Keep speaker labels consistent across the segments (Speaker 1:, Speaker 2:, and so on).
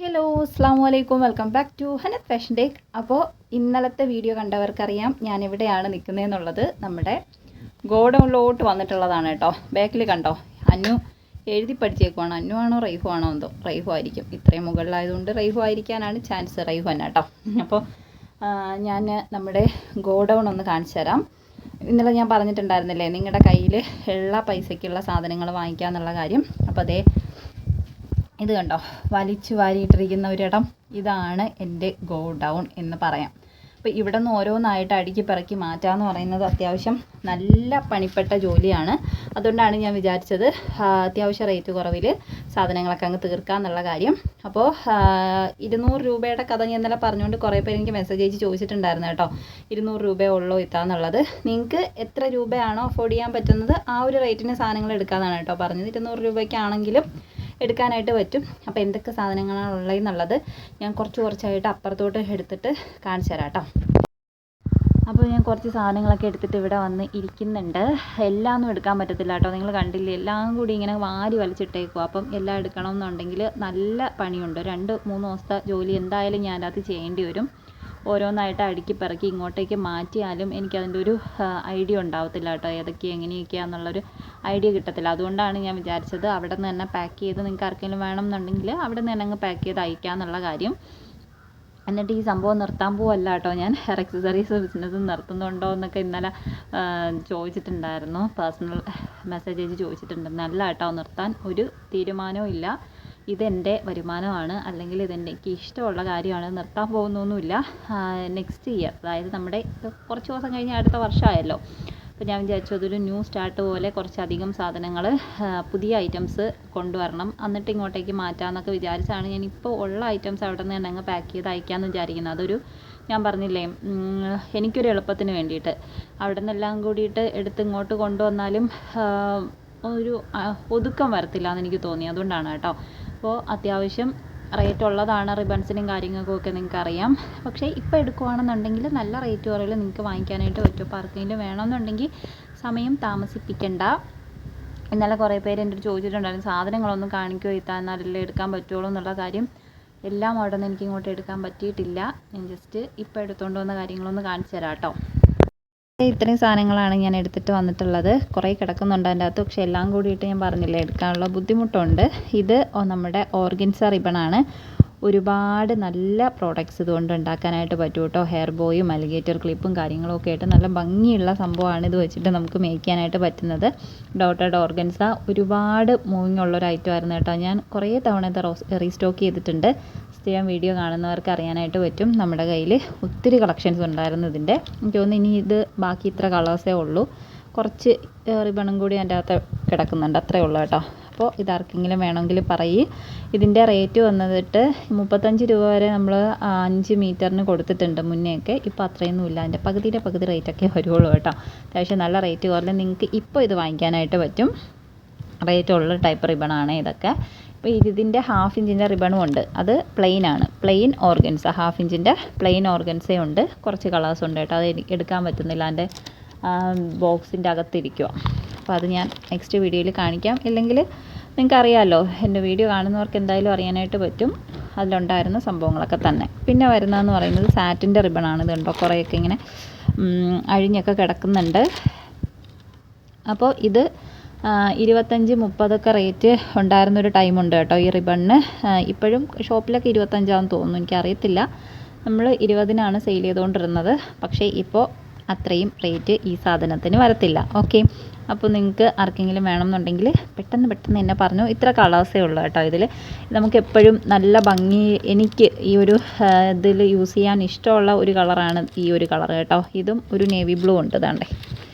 Speaker 1: Hello അസ്സാം വലൈക്കും welcome back to ഹനത് ഫാഷൻ ടേക്ക്. അപ്പോൾ ഇന്നലത്തെ വീഡിയോ കണ്ടവർക്കറിയാം ഞാൻ എവിടെയാണ് നിൽക്കുന്നതെന്നുള്ളത്. നമ്മുടെ ഗോഡൗണിലോട്ട് വന്നിട്ടുള്ളതാണ് കേട്ടോ. ബാക്കിൽ കണ്ടോ, അന്നു എഴുതി പഠിച്ചേക്കുവാണ്. അന്നു ആണോ റൈഫു ആണോ എന്തോ, റൈഫു ആയിരിക്കും. ഇത്രയും മുകളിലായതുകൊണ്ട് റൈഫു ആയിരിക്കാനാണ് ചാൻസ്. റൈഫു തന്നെ കേട്ടോ. അപ്പോൾ ഞാൻ നമ്മുടെ ഗോഡൗൺ ഒന്ന് കാണിച്ചു തരാം. ഇന്നലെ ഞാൻ പറഞ്ഞിട്ടുണ്ടായിരുന്നില്ലേ നിങ്ങളുടെ കയ്യിൽ ഉള്ള പൈസയ്ക്കുള്ള സാധനങ്ങൾ വാങ്ങിക്കാമെന്നുള്ള കാര്യം. അപ്പോൾ അതേ ഇത് കണ്ടോ, വലിച്ചു വാരിയിട്ടിരിക്കുന്ന ഒരിടം. ഇതാണ് എൻ്റെ ഗോഡൗൺ എന്ന് പറയാം. അപ്പോൾ ഇവിടെ നിന്ന് ഓരോന്നായിട്ട് അടുക്കി പിറക്കി മാറ്റാമെന്ന് പറയുന്നത് അത്യാവശ്യം നല്ല പണിപ്പെട്ട ജോലിയാണ്. അതുകൊണ്ടാണ് ഞാൻ വിചാരിച്ചത് അത്യാവശ്യം റേറ്റ് കുറവിൽ സാധനങ്ങളൊക്കെ അങ്ങ് തീർക്കാമെന്നുള്ള കാര്യം. അപ്പോൾ 200 രൂപയുടെ കഥ ഞാൻ ഇന്നലെ പറഞ്ഞുകൊണ്ട് കുറേ പേര് എനിക്ക് മെസ്സേജ് അയച്ച് ചോദിച്ചിട്ടുണ്ടായിരുന്നു കേട്ടോ. 200 രൂപയേ ഉള്ളൂ ഇത്താന്നുള്ളത്. നിങ്ങൾക്ക് എത്ര രൂപയാണോ അഫോർഡ് ചെയ്യാൻ പറ്റുന്നത് ആ ഒരു റേറ്റിന് സാധനങ്ങൾ എടുക്കാമെന്നാണ് കേട്ടോ പറഞ്ഞത്. 200 രൂപയ്ക്കാണെങ്കിലും എടുക്കാനായിട്ട് പറ്റും. അപ്പോൾ എന്തൊക്കെ സാധനങ്ങളാണ് ഉള്ളതെന്നുള്ളത് ഞാൻ കുറച്ചായിട്ട് അപ്പുറത്തോട്ട് എടുത്തിട്ട് കാണിച്ചു തരാം കേട്ടോ. അപ്പോൾ ഞാൻ കുറച്ച് സാധനങ്ങളൊക്കെ എടുത്തിട്ട് ഇവിടെ വന്ന് ഇരിക്കുന്നുണ്ട്. എല്ലാം ഒന്നും എടുക്കാൻ പറ്റത്തില്ല കേട്ടോ. നിങ്ങൾ കണ്ടില്ലേ, എല്ലാം കൂടി ഇങ്ങനെ വാരി വലിച്ചിട്ടേക്കുക. അപ്പം എല്ലാം എടുക്കണമെന്നുണ്ടെങ്കിൽ നല്ല പണിയുണ്ട്. 2-3 ദിവസത്തെ ജോലി എന്തായാലും ഞാൻ അത് ചെയ്യേണ്ടി വരും. ഓരോന്നായിട്ട് അടുക്കി പിറക്കി ഇങ്ങോട്ടേക്ക് മാറ്റിയാലും എനിക്കതിൻ്റെ ഒരു ഐഡിയ ഉണ്ടാവത്തില്ല കേട്ടോ. ഏതൊക്കെ എങ്ങനെയൊക്കെയാണെന്നുള്ളൊരു ഐഡിയ കിട്ടത്തില്ല. അതുകൊണ്ടാണ് ഞാൻ വിചാരിച്ചത് അവിടെ നിന്ന് തന്നെ പാക്ക് ചെയ്ത് നിങ്ങൾക്ക് ആർക്കെങ്കിലും വേണമെന്നുണ്ടെങ്കിൽ അവിടെ നിന്ന് തന്നെ അങ്ങ് പാക്ക് ചെയ്ത് അയക്കാമെന്നുള്ള കാര്യം. എന്നിട്ട് ഈ സംഭവം നിർത്താൻ പോവല്ല കേട്ടോ. ഞാൻ ഹെയർ അക്സസറീസ് ബിസിനസ് നിർത്തുന്നുണ്ടോ എന്നൊക്കെ ഇന്നലെ ചോദിച്ചിട്ടുണ്ടായിരുന്നു. പേഴ്സണൽ മെസ്സേജ് അയച്ച് ചോദിച്ചിട്ടുണ്ടായിരുന്നു. അല്ല കേട്ടോ, നിർത്താൻ ഒരു തീരുമാനവും ഇല്ല. ഇതെൻ്റെ വരുമാനമാണ്, അല്ലെങ്കിൽ എനിക്ക് ഇഷ്ടമുള്ള കാര്യമാണ്. നിർത്താൻ പോകുന്നൊന്നുമില്ല. നെക്സ്റ്റ് ഇയർ, അതായത് നമ്മുടെ കുറച്ച് ദിവസം കഴിഞ്ഞ് അടുത്ത വർഷമായല്ലോ. അപ്പോൾ ഞാൻ വിചാരിച്ചു അതൊരു ന്യൂ സ്റ്റാർട്ട് പോലെ കുറച്ചധികം സാധനങ്ങൾ പുതിയ ഐറ്റംസ് കൊണ്ടുവരണം, എന്നിട്ട് ഇങ്ങോട്ടേക്ക് മാറ്റാമെന്നൊക്കെ വിചാരിച്ചാണ് ഞാനിപ്പോൾ ഉള്ള ഐറ്റംസ് അവിടെ നിന്ന് തന്നെ അങ്ങ് പാക്ക് ചെയ്ത് അയക്കാമെന്ന് വിചാരിക്കുന്നത്. അതൊരു ഞാൻ പറഞ്ഞില്ലേ, എനിക്കൊരു എളുപ്പത്തിന് വേണ്ടിയിട്ട്. അവിടെ നിന്നെല്ലാം കൂടിയിട്ട് എടുത്ത് ഇങ്ങോട്ട് കൊണ്ടുവന്നാലും ഒരു ഒതുക്കം വരത്തില്ല എന്ന് എനിക്ക് തോന്നി. അതുകൊണ്ടാണ് കേട്ടോ. അപ്പോൾ അത്യാവശ്യം റേറ്റ് ഉള്ളതാണ്. റിബൺസിനും കാര്യങ്ങൾക്കും ഒക്കെ നിങ്ങൾക്ക് അറിയാം. പക്ഷേ ഇപ്പോൾ എടുക്കുകയാണെന്നുണ്ടെങ്കിൽ നല്ല റേറ്റ് കുറവിൽ നിങ്ങൾക്ക് വാങ്ങിക്കാനായിട്ട് പറ്റും. അപ്പോൾ ആർക്കെങ്കിലും വേണമെന്നുണ്ടെങ്കിൽ സമയം താമസിപ്പിക്കണ്ട. ഇന്നലെ കുറേ പേര് എൻ്റെ അടുത്ത് ചോദിച്ചിട്ടുണ്ടായിരുന്നു സാധനങ്ങളൊന്നും കാണിക്കുമോ ഇത്താ, എന്നാലല്ലേ എടുക്കാൻ പറ്റുള്ളൂ എന്നുള്ള കാര്യം. എല്ലാം അവിടെ നിന്ന് എനിക്ക് ഇങ്ങോട്ട് എടുക്കാൻ പറ്റിയിട്ടില്ല. ഞാൻ ജസ്റ്റ് ഇപ്പോൾ എടുത്തുകൊണ്ട് വന്ന കാര്യങ്ങളൊന്ന് കാണിച്ചു തരാം കേട്ടോ. ഇത്രയും സാധനങ്ങളാണ് ഞാൻ എടുത്തിട്ട് വന്നിട്ടുള്ളത്. കുറേ കിടക്കുന്നുണ്ട് അതിൻ്റെ അകത്ത്. പക്ഷേ എല്ലാം കൂടിയിട്ട് ഞാൻ പറഞ്ഞില്ലേ എടുക്കാനുള്ള ബുദ്ധിമുട്ടുണ്ട്. ഇത് നമ്മുടെ ഓർഗൻസ റിബണാണ്. ഒരുപാട് നല്ല പ്രോഡക്റ്റ്സ് ഇതുകൊണ്ട് ഉണ്ടാക്കാനായിട്ട് പറ്റും കേട്ടോ. ഹെയർ ബോയും അലിഗേറ്റർ ക്ലിപ്പും കാര്യങ്ങളും ഒക്കെ ആയിട്ട് നല്ല ഭംഗിയുള്ള സംഭവമാണ് ഇത് വെച്ചിട്ട് നമുക്ക് മേക്ക് ചെയ്യാനായിട്ട് പറ്റുന്നത്. ഡോട്ടഡ് ഓർഗൻസ ഒരുപാട് മൂവിങ് ഉള്ളൊരു ഐറ്റമായിരുന്നു കേട്ടോ. ഞാൻ കുറേ തവണ ഇത് റീസ്റ്റോക്ക് ചെയ്തിട്ടുണ്ട്. സ്ഥിരം വീഡിയോ കാണുന്നവർക്ക് അറിയാനായിട്ട് പറ്റും. നമ്മുടെ കയ്യിൽ ഒത്തിരി കളക്ഷൻസ് ഉണ്ടായിരുന്നു ഇതിൻ്റെ. എനിക്ക് തോന്നുന്നു ഇനി ഇത് ബാക്കി ഇത്ര കളേഴ്സേ ഉള്ളൂ. കുറച്ച് റിബണും കൂടി അതിൻ്റെ അകത്ത് കിടക്കുന്നുണ്ട്, അത്രയേ ഉള്ളൂ കേട്ടോ. അപ്പോൾ ഇതാർക്കെങ്കിലും വേണമെങ്കിൽ പറയൂ. ഇതിൻ്റെ റേറ്റ് വന്നിട്ട് 35 രൂപ വരെ നമ്മൾ 5 മീറ്ററിന് കൊടുത്തിട്ടുണ്ട് മുന്നേയൊക്കെ. ഇപ്പോൾ അത്രയൊന്നും ഇല്ല, അതിൻ്റെ പകുതി റേറ്റൊക്കെ വരുള്ളൂ കേട്ടോ. അത്യാവശ്യം നല്ല റേറ്റ് കുറഞ്ഞ് നിങ്ങൾക്ക് ഇപ്പോൾ ഇത് വാങ്ങിക്കാനായിട്ട് പറ്റും. റേറ്റ് ഉള്ള ടൈപ്പ് റിബണാണ് ഇതൊക്കെ. അപ്പോൾ ഇതിൻ്റെ 1/2 ഇഞ്ചിൻ്റെ റിബണും ഉണ്ട്. അത് പ്ലെയിൻ ഓർഗൻസ. 1/2 ഇഞ്ചിൻ്റെ പ്ലെയിൻ ഓർഗൻസയുണ്ട്. കുറച്ച് കളേഴ്സ് ഉണ്ട് കേട്ടോ. അത് എടുക്കാൻ പറ്റുന്നില്ല, അതിൻ്റെ ബോക്സിൻ്റെ അകത്തിരിക്കുക. അപ്പോൾ അത് ഞാൻ നെക്സ്റ്റ് വീഡിയോയിൽ കാണിക്കാം. ഇല്ലെങ്കിൽ നിങ്ങൾക്ക് അറിയാമല്ലോ, എൻ്റെ വീഡിയോ കാണുന്നവർക്ക് എന്തായാലും അറിയാനായിട്ട് പറ്റും അതിലുണ്ടായിരുന്ന സംഭവങ്ങളൊക്കെ തന്നെ. പിന്നെ വരുന്നതെന്ന് പറയുന്നത് സാറ്റിൻ്റെ റിബണാണ്. ഇതുണ്ടോ, കുറേയൊക്കെ ഇങ്ങനെ അഴിഞ്ഞൊക്കെ കിടക്കുന്നുണ്ട്. അപ്പോൾ ഇത് 25-30 റേറ്റ് ഉണ്ടായിരുന്നൊരു ടൈമുണ്ട് കേട്ടോ ഈ റിബണിന്. ഇപ്പോഴും ഷോപ്പിലൊക്കെ 25 തോന്നുന്നു, എനിക്കറിയത്തില്ല. നമ്മൾ 20-നാണ് സെയിൽ ചെയ്തുകൊണ്ടിരുന്നത്. പക്ഷേ ഇപ്പോൾ അത്രയും റേറ്റ് ഈ സാധനത്തിന് വരത്തില്ല. ഓക്കെ, അപ്പോൾ നിങ്ങൾക്ക് ആർക്കെങ്കിലും വേണമെന്നുണ്ടെങ്കിൽ പെട്ടെന്ന് എന്നെ പറഞ്ഞു. ഇത്ര കളേഴ്സേ ഉള്ളൂ കേട്ടോ ഇതിൽ. നമുക്ക് എപ്പോഴും നല്ല ഭംഗി, എനിക്ക് ഈ ഒരു ഇതിൽ യൂസ് ചെയ്യാൻ ഇഷ്ടമുള്ള ഒരു കളറാണ് ഈ ഒരു കളർ കേട്ടോ. ഇതും ഒരു നേവി ബ്ലൂ ഉണ്ട്, ഇതാണ്ടേ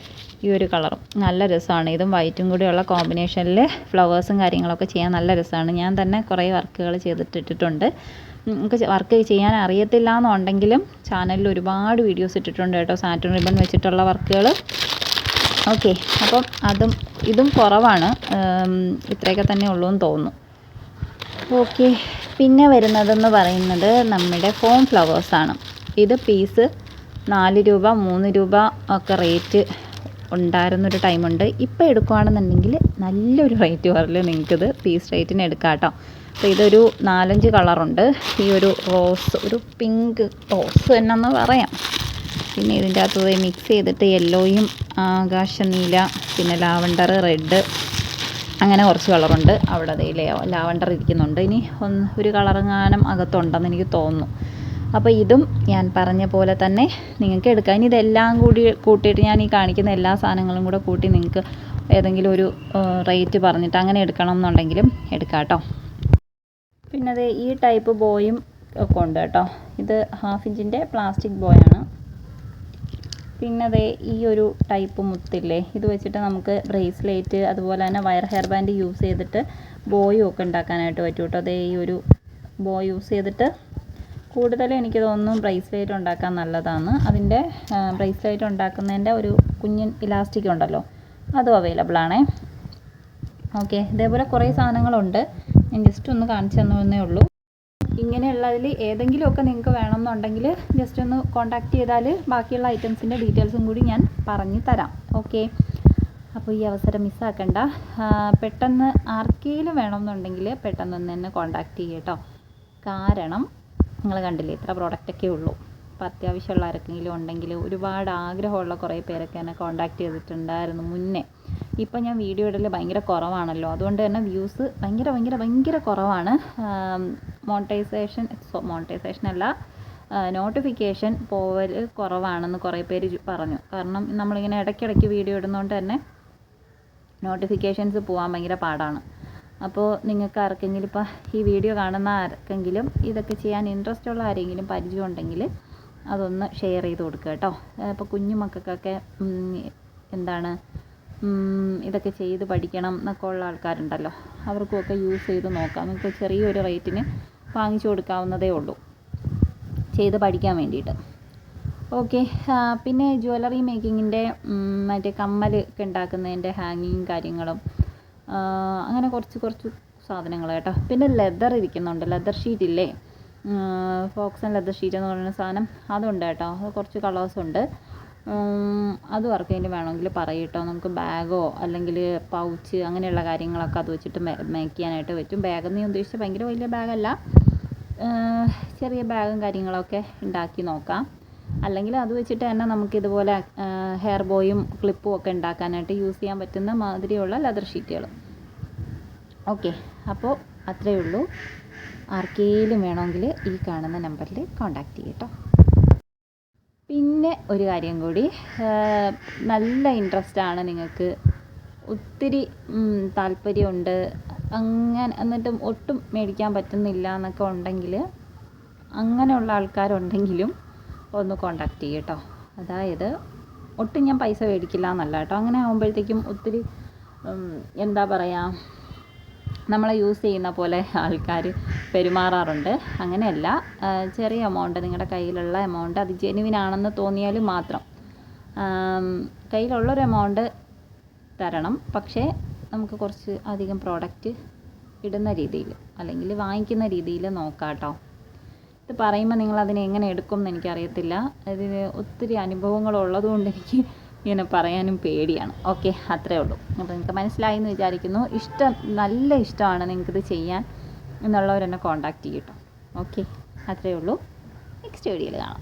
Speaker 1: ഈ ഒരു കളറും നല്ല രസമാണ്. ഇതും വൈറ്റും കൂടിയുള്ള കോമ്പിനേഷനിൽ ഫ്ലവേഴ്സും കാര്യങ്ങളൊക്കെ ചെയ്യാൻ നല്ല രസമാണ്. ഞാൻ തന്നെ കുറേ വർക്കുകൾ ചെയ്തിട്ടിട്ടുണ്ട്. നമുക്ക് വർക്ക് ചെയ്യാൻ അറിയത്തില്ല എന്നുണ്ടെങ്കിലും ചാനലിൽ ഒരുപാട് വീഡിയോസ് ഇട്ടിട്ടുണ്ട് കേട്ടോ, സാറ്റിൻ റിബൺ വെച്ചിട്ടുള്ള വർക്കുകൾ. ഓക്കെ, അപ്പം ഇതും കുറവാണ്, ഇത്രയൊക്കെ തന്നെ ഉള്ളൂ എന്ന് തോന്നുന്നു. ഓക്കെ, പിന്നെ വരുന്നതെന്ന് പറയുന്നത് നമ്മുടെ ഫോം ഫ്ലവേഴ്സാണ്. ഇത് പീസ് 4 രൂപ 3 രൂപ ഒക്കെ റേറ്റ് ഉണ്ടായിരുന്നൊരു ടൈമുണ്ട്. ഇപ്പോൾ എടുക്കുകയാണെന്നുണ്ടെങ്കിൽ നല്ലൊരു റേറ്റ് കുറവിൽ നിങ്ങൾക്കിത് പീസ് റേറ്റിന് എടുക്കാം കേട്ടോ. അപ്പോൾ ഇതൊരു 4-5 കളറുണ്ട്. ഈ ഒരു റോസ്, ഒരു പിങ്ക് റോസ് തന്നെയെന്ന് പറയാം. പിന്നെ ഇതിൻ്റെ അകത്ത് മിക്സ് ചെയ്തിട്ട് യെല്ലോയും ആകാശ നീല, പിന്നെ ലാവണ്ടർ, റെഡ്, അങ്ങനെ കുറച്ച് കളറുണ്ട്. അവിടെ അതേ ലാവണ്ടർ ഇരിക്കുന്നുണ്ട്. ഇനി ഒരു കളറെങ്ങാനും അകത്തുണ്ടെന്ന് എനിക്ക് തോന്നുന്നു. അപ്പോൾ ഇതും ഞാൻ പറഞ്ഞ പോലെ തന്നെ നിങ്ങൾക്ക് എടുക്കാം. ഇനി ഇതെല്ലാം കൂടി കൂട്ടിയിട്ട് ഞാൻ ഈ കാണിക്കുന്ന എല്ലാ സാധനങ്ങളും കൂടെ കൂട്ടി നിങ്ങൾക്ക് ഏതെങ്കിലും ഒരു റേറ്റ് പറഞ്ഞിട്ട് അങ്ങനെ എടുക്കണം എന്നുണ്ടെങ്കിലും എടുക്കാം കേട്ടോ. പിന്നെ അത് ഈ ടൈപ്പ് ബോയും ഒക്കെ ഉണ്ട് കേട്ടോ. ഇത് 1/2 ഇഞ്ചിൻ്റെ പ്ലാസ്റ്റിക് ബോയാണ്. പിന്നെ അതേ ഈ ഒരു ടൈപ്പ് മുത്തില്ലേ, ഇത് വെച്ചിട്ട് നമുക്ക് ബ്രേസ്ലെറ്റ്, അതുപോലെ തന്നെ വയർ ഹെയർ ബാൻഡ് യൂസ് ചെയ്തിട്ട് ബോയും ഒക്കെ ഉണ്ടാക്കാനായിട്ട് പറ്റും കേട്ടോ. അതേ ഈ ഒരു ബോ യൂസ് ചെയ്തിട്ട് കൂടുതലും എനിക്ക് തോന്നുന്നു ബ്രേസ്ലെറ്റ് ഉണ്ടാക്കാൻ നല്ലതാണ്. അതിൻ്റെ ബ്രേസ്ലെറ്റ് ഉണ്ടാക്കുന്നതിൻ്റെ ഒരു കുഞ്ഞൻ ഇലാസ്റ്റിക് ഉണ്ടല്ലോ, അതും അവൈലബിൾ ആണേ. ഓക്കെ, ഇതേപോലെ കുറേ സാധനങ്ങളുണ്ട്. ഞാൻ ജസ്റ്റ് ഒന്ന് കാണിച്ചു തന്നേ ഉള്ളൂ. ഇങ്ങനെയുള്ളതിൽ ഏതെങ്കിലുമൊക്കെ നിങ്ങൾക്ക് വേണമെന്നുണ്ടെങ്കിൽ ജസ്റ്റ് ഒന്ന് കോൺടാക്റ്റ് ചെയ്താൽ ബാക്കിയുള്ള ഐറ്റംസിൻ്റെ ഡീറ്റെയിൽസും കൂടി ഞാൻ പറഞ്ഞു തരാം. ഓക്കെ, അപ്പോൾ ഈ അവസരം മിസ്സാക്കണ്ട. പെട്ടെന്ന് ആർക്കെങ്കിലും വേണമെന്നുണ്ടെങ്കിൽ പെട്ടെന്ന് തന്നെ കോൺടാക്റ്റ് ചെയ്യുക കേട്ടോ. കാരണം നിങ്ങൾ കണ്ടില്ലേ, ഇത്ര പ്രോഡക്റ്റൊക്കെ ഉള്ളൂ. അപ്പോൾ അത്യാവശ്യമുള്ള ആർക്കെങ്കിലും ഉണ്ടെങ്കിൽ, ഒരുപാട് ആഗ്രഹമുള്ള കുറേ പേരൊക്കെ എന്നെ കോൺടാക്റ്റ് ചെയ്തിട്ടുണ്ടായിരുന്നു മുന്നേ. ഇപ്പം ഞാൻ വീഡിയോ ഇടൽ ഭയങ്കര കുറവാണല്ലോ, അതുകൊണ്ട് തന്നെ വ്യൂസ് ഭയങ്കര കുറവാണ്. മോണിറ്റൈസേഷൻ അല്ല, നോട്ടിഫിക്കേഷൻ പോവൽ കുറവാണെന്ന് കുറേ പേര് പറഞ്ഞു. കാരണം നമ്മളിങ്ങനെ ഇടയ്ക്കിടയ്ക്ക് വീഡിയോ ഇടുന്നതുകൊണ്ട് തന്നെ നോട്ടിഫിക്കേഷൻസ് പോകാൻ ഭയങ്കര പാടാണ്. അപ്പോൾ നിങ്ങൾക്ക് ആർക്കെങ്കിലും, ഇപ്പോൾ ഈ വീഡിയോ കാണുന്ന ആർക്കെങ്കിലും ഇതൊക്കെ ചെയ്യാൻ ഇൻട്രസ്റ്റ് ഉള്ള ആരെങ്കിലും പരിചയം ഉണ്ടെങ്കിൽ അതൊന്ന് ഷെയർ ചെയ്ത് കൊടുക്കുക കേട്ടോ. ഇപ്പോൾ കുഞ്ഞു മക്കൾക്കൊക്കെ എന്താണ് ഇതൊക്കെ ചെയ്ത് പഠിക്കണം എന്നൊക്കെ ഉള്ള ആൾക്കാരുണ്ടല്ലോ, അവർക്കുമൊക്കെ യൂസ് ചെയ്ത് നോക്കാം. നമുക്ക് ചെറിയൊരു റേറ്റിന് വാങ്ങിച്ചു കൊടുക്കാവുന്നതേ ഉള്ളൂ ചെയ്ത് പഠിക്കാൻ വേണ്ടിയിട്ട്. ഓക്കെ, പിന്നെ ജ്വല്ലറി മേക്കിങ്ങിൻ്റെ മറ്റേ കമ്മൽ ഒക്കെ ഉണ്ടാക്കുന്നതിൻ്റെ ഹാങ്ങിങ് കാര്യങ്ങളും അങ്ങനെ കുറച്ച് സാധനങ്ങൾ കേട്ടോ. പിന്നെ ലെതർ ഇരിക്കുന്നുണ്ട്, ലെതർ ഷീറ്റ് ഇല്ലേ, ഫോക്സ് ആൻഡ് ലെതർ ഷീറ്റ് എന്ന് പറയുന്ന സാധനം, അതുണ്ട് കേട്ടോ. അത് കുറച്ച് കളേഴ്സുണ്ട്. അത് ആർക്കെങ്കിലും വേണമെങ്കിൽ പറയും കേട്ടോ. നമുക്ക് ബാഗോ അല്ലെങ്കിൽ പൗച്ച് അങ്ങനെയുള്ള കാര്യങ്ങളൊക്കെ അത് വെച്ചിട്ട് മേക്ക് ചെയ്യാനായിട്ട് പറ്റും. ബാഗെന്ന് ഞാൻ ഉദ്ദേശിച്ചത് ഭയങ്കര വലിയ ബാഗല്ല, ചെറിയ ബാഗും കാര്യങ്ങളൊക്കെ ഉണ്ടാക്കി നോക്കാം. അല്ലെങ്കിൽ അത് വെച്ചിട്ട് തന്നെ നമുക്കിതുപോലെ ഹെയർ ബോയും ക്ലിപ്പും ഒക്കെ ഉണ്ടാക്കാനായിട്ട് യൂസ് ചെയ്യാൻ പറ്റുന്ന മാതിരിയുള്ള ലെതർ ഷീറ്റുകൾ. ഓക്കെ, അപ്പോൾ അത്രയേ ഉള്ളൂ. ആർക്കെങ്കിലും വേണമെങ്കിൽ ഈ കാണുന്ന നമ്പറിൽ കോൺടാക്റ്റ് ചെയ്യും കേട്ടോ. പിന്നെ ഒരു കാര്യം കൂടി, നല്ല ഇൻട്രസ്റ്റാണ് നിങ്ങൾക്ക്, ഒത്തിരി താല്പര്യമുണ്ട്, അങ്ങനെ എന്നിട്ടും ഒട്ടും മേടിക്കാൻ പറ്റുന്നില്ല എന്നൊക്കെ ഉണ്ടെങ്കിൽ, അങ്ങനെയുള്ള ആൾക്കാരുണ്ടെങ്കിലും ഒന്ന് കോൺടാക്റ്റ് ചെയ്യും കേട്ടോ. അതായത് ഒട്ടും ഞാൻ പൈസ മേടിക്കില്ല എന്നല്ല കേട്ടോ. അങ്ങനെ ആകുമ്പോഴത്തേക്കും ഒത്തിരി എന്താ പറയുക, നമ്മളെ യൂസ് ചെയ്യുന്ന പോലെ ആൾക്കാർ പെരുമാറാറുണ്ട്. അങ്ങനെയല്ല, ചെറിയ എമൗണ്ട്, നിങ്ങളുടെ കയ്യിലുള്ള എമൗണ്ട് അത് ജെനുവിനാണെന്ന് തോന്നിയാൽ മാത്രം കയ്യിലുള്ളൊരു എമൗണ്ട് തരണം. പക്ഷേ നമുക്ക് കുറച്ച് അധികം പ്രോഡക്റ്റ് ഇടുന്ന രീതിയിൽ അല്ലെങ്കിൽ വാങ്ങിക്കുന്ന രീതിയിൽ നോക്കാം കേട്ടോ. ഇത് പറയുമ്പോൾ നിങ്ങൾ അതിനെ എങ്ങനെ എടുക്കും എന്ന് എനിക്കറിയത്തില്ല. ഇതിന് ഒത്തിരി അനുഭവങ്ങളുള്ളതുകൊണ്ട് എനിക്ക് ഇങ്ങനെ പറയാനും പേടിയാണ്. ഓക്കെ, അത്രേ ഉള്ളൂ. അപ്പോൾ നിങ്ങൾക്ക് മനസ്സിലായി എന്ന് വിചാരിക്കുന്നു. നല്ല ഇഷ്ടമാണ് നിങ്ങൾക്കിത് ചെയ്യാൻ എന്നുള്ളവരെന്നെ കോൺടാക്റ്റ് ചെയ്യും കേട്ടോ. ഓക്കെ, അത്രേ ഉള്ളൂ. നെക്സ്റ്റ് വീഡിയോയിൽ കാണാം.